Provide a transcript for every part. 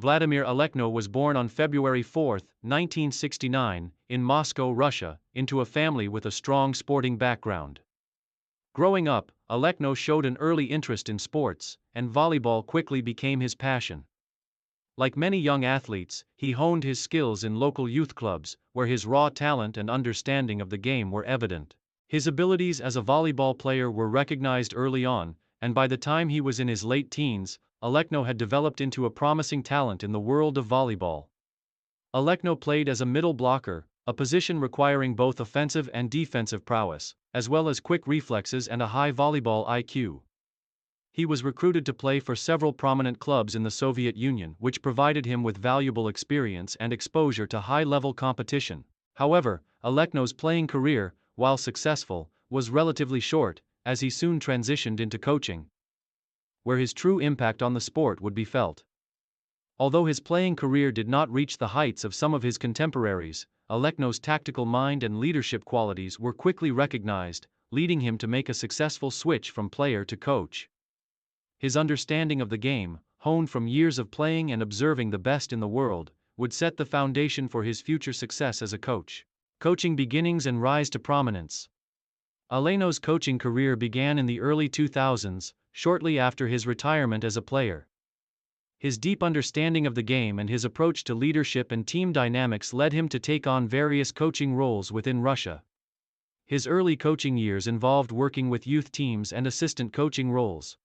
Vladimir Alekno was born on February 4, 1969, in Moscow, Russia, into a family with a strong sporting background. Growing up, Alekno showed an early interest in sports, and volleyball quickly became his passion. Like many young athletes, he honed his skills in local youth clubs, where his raw talent and understanding of the game were evident. His abilities as a volleyball player were recognized early on, and by the time he was in his late teens, Alekno had developed into a promising talent in the world of volleyball. Alekno played as a middle blocker, a position requiring both offensive and defensive prowess, as well as quick reflexes and a high volleyball IQ. He was recruited to play for several prominent clubs in the Soviet Union, which provided him with valuable experience and exposure to high-level competition. However, Alekno's playing career, while successful, was relatively short, as he soon transitioned into coaching, where his true impact on the sport would be felt. Although his playing career did not reach the heights of some of his contemporaries, Alekno's tactical mind and leadership qualities were quickly recognized, leading him to make a successful switch from player to coach. His understanding of the game, honed from years of playing and observing the best in the world, would set the foundation for his future success as a coach. Coaching beginnings and rise to prominence. Alekno's coaching career began in the early 2000s, shortly after his retirement as a player. His deep understanding of the game and his approach to leadership and team dynamics led him to take on various coaching roles within Russia. His early coaching years involved working with youth teams and assistant coaching roles.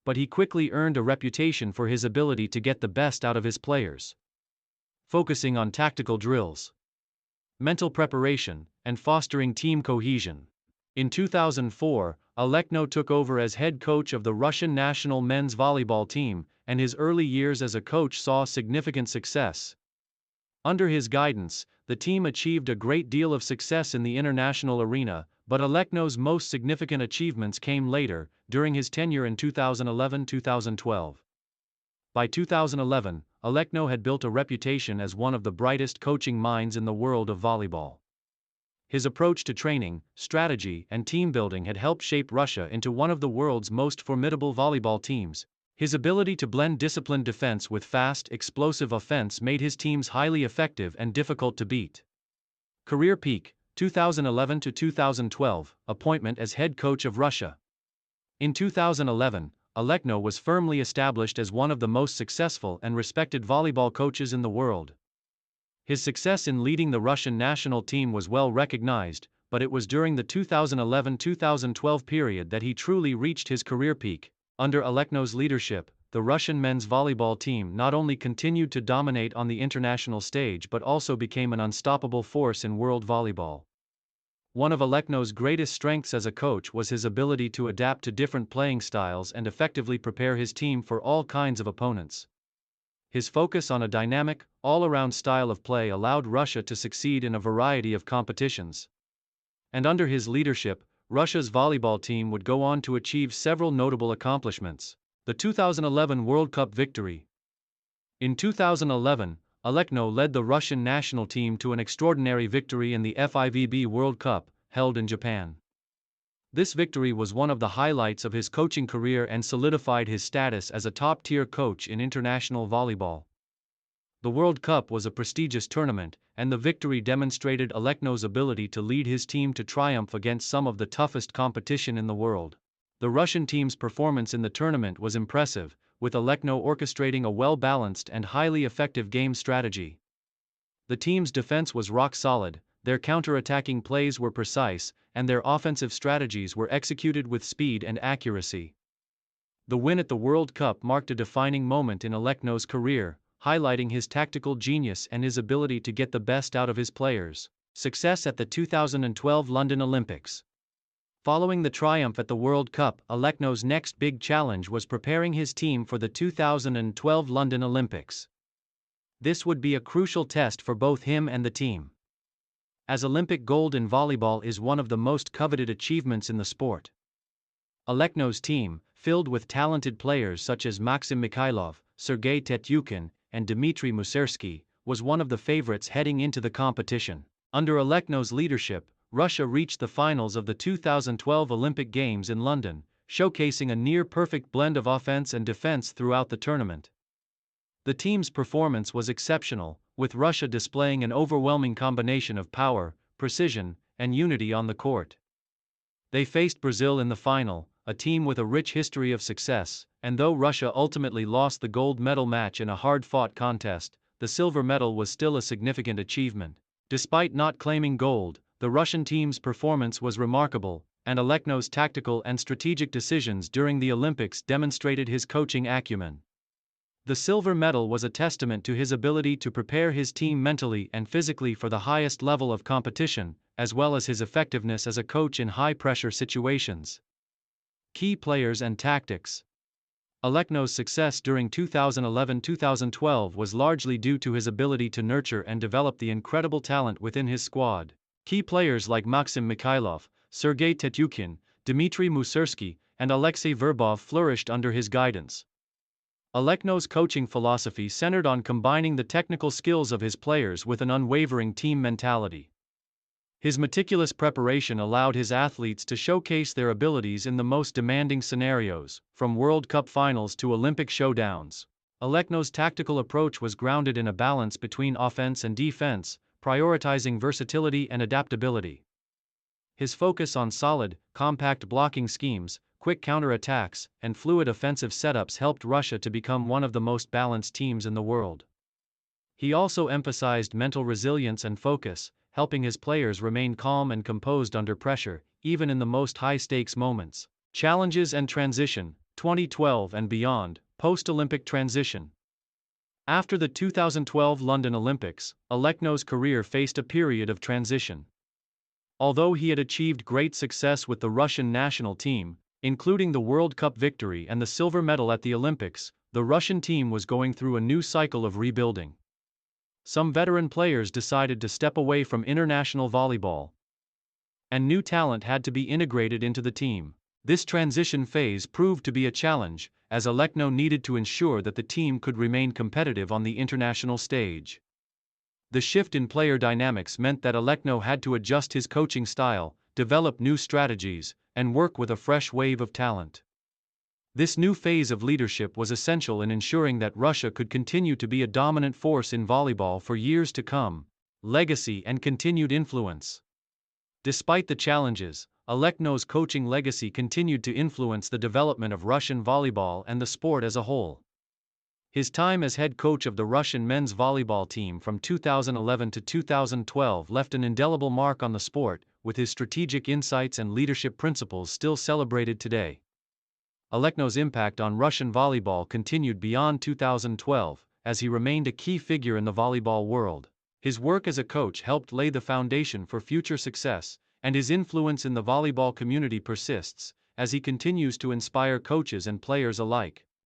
But he quickly earned a reputation for his ability to get the best out of his players. Focusing on tactical drills, mental preparation, and fostering team cohesion. In 2004, Alekno took over as head coach of the Russian national men's volleyball team, and his early years as a coach saw significant success. Under his guidance, the team achieved a great deal of success in the international arena, but Alekno's most significant achievements came later, during his tenure in 2011-2012. By 2011, Alekno had built a reputation as one of the brightest coaching minds in the world of volleyball. His approach to training, strategy, and team building had helped shape Russia into one of the world's most formidable volleyball teams. His ability to blend disciplined defense with fast, explosive offense made his teams highly effective and difficult to beat. Career peak, 2011 to 2012, appointment as head coach of Russia. In 2011, Alekno was firmly established as one of the most successful and respected volleyball coaches in the world. His success in leading the Russian national team was well recognized, but it was during the 2011-2012 period that he truly reached his career peak. Under Alekno's leadership, the Russian men's volleyball team not only continued to dominate on the international stage but also became an unstoppable force in world volleyball. One of Alekno's greatest strengths as a coach was his ability to adapt to different playing styles and effectively prepare his team for all kinds of opponents. His focus on a dynamic, all-around style of play allowed Russia to succeed in a variety of competitions. And under his leadership, Russia's volleyball team would go on to achieve several notable accomplishments. The 2011 World Cup victory. In 2011, Alekno led the Russian national team to an extraordinary victory in the FIVB World Cup, held in Japan. This victory was one of the highlights of his coaching career and solidified his status as a top-tier coach in international volleyball. The World Cup was a prestigious tournament, and the victory demonstrated Alekno's ability to lead his team to triumph against some of the toughest competition in the world. The Russian team's performance in the tournament was impressive, with Alekno orchestrating a well-balanced and highly effective game strategy. The team's defense was rock-solid, their counter-attacking plays were precise, and their offensive strategies were executed with speed and accuracy. The win at the World Cup marked a defining moment in Alekno's career, highlighting his tactical genius and his ability to get the best out of his players. Success at the 2012 London Olympics. Following the triumph at the World Cup, Alekno's next big challenge was preparing his team for the 2012 London Olympics. This would be a crucial test for both him and the team, as Olympic gold in volleyball is one of the most coveted achievements in the sport. Alekno's team, filled with talented players such as Maxim Mikhailov, Sergei Tetyukin, and Dmitry Musersky, was one of the favorites heading into the competition. Under Alekno's leadership, Russia reached the finals of the 2012 Olympic Games in London, showcasing a near-perfect blend of offense and defense throughout the tournament. The team's performance was exceptional, with Russia displaying an overwhelming combination of power, precision, and unity on the court. They faced Brazil in the final, a team with a rich history of success, and though Russia ultimately lost the gold medal match in a hard-fought contest, the silver medal was still a significant achievement. Despite not claiming gold, the Russian team's performance was remarkable, and Alekno's tactical and strategic decisions during the Olympics demonstrated his coaching acumen. The silver medal was a testament to his ability to prepare his team mentally and physically for the highest level of competition, as well as his effectiveness as a coach in high-pressure situations. Key players and tactics. Alekno's success during 2011-2012 was largely due to his ability to nurture and develop the incredible talent within his squad. Key players like Maxim Mikhailov, Sergei Tetyukin, Dmitry Musersky, and Alexei Verbov flourished under his guidance. Alekno's coaching philosophy centered on combining the technical skills of his players with an unwavering team mentality. His meticulous preparation allowed his athletes to showcase their abilities in the most demanding scenarios, from World Cup finals to Olympic showdowns. Alekno's tactical approach was grounded in a balance between offense and defense, prioritizing versatility and adaptability. His focus on solid, compact blocking schemes, quick counterattacks, and fluid offensive setups helped Russia to become one of the most balanced teams in the world. He also emphasized mental resilience and focus, helping his players remain calm and composed under pressure, even in the most high-stakes moments. Challenges and transition, 2012 and beyond, post-Olympic transition. After the 2012 London Olympics, Alekno's career faced a period of transition. Although he had achieved great success with the Russian national team, including the World Cup victory and the silver medal at the Olympics, the Russian team was going through a new cycle of rebuilding. Some veteran players decided to step away from international volleyball, and new talent had to be integrated into the team. This transition phase proved to be a challenge, as Alekno needed to ensure that the team could remain competitive on the international stage. The shift in player dynamics meant that Alekno had to adjust his coaching style, develop new strategies, and work with a fresh wave of talent. This new phase of leadership was essential in ensuring that Russia could continue to be a dominant force in volleyball for years to come. Legacy and continued influence. Despite the challenges, Alekno's coaching legacy continued to influence the development of Russian volleyball and the sport as a whole. His time as head coach of the Russian men's volleyball team from 2011 to 2012 left an indelible mark on the sport, with his strategic insights and leadership principles still celebrated today. Alekno's impact on Russian volleyball continued beyond 2012, as he remained a key figure in the volleyball world. His work as a coach helped lay the foundation for future success, and his influence in the volleyball community persists, as he continues to inspire coaches and players alike.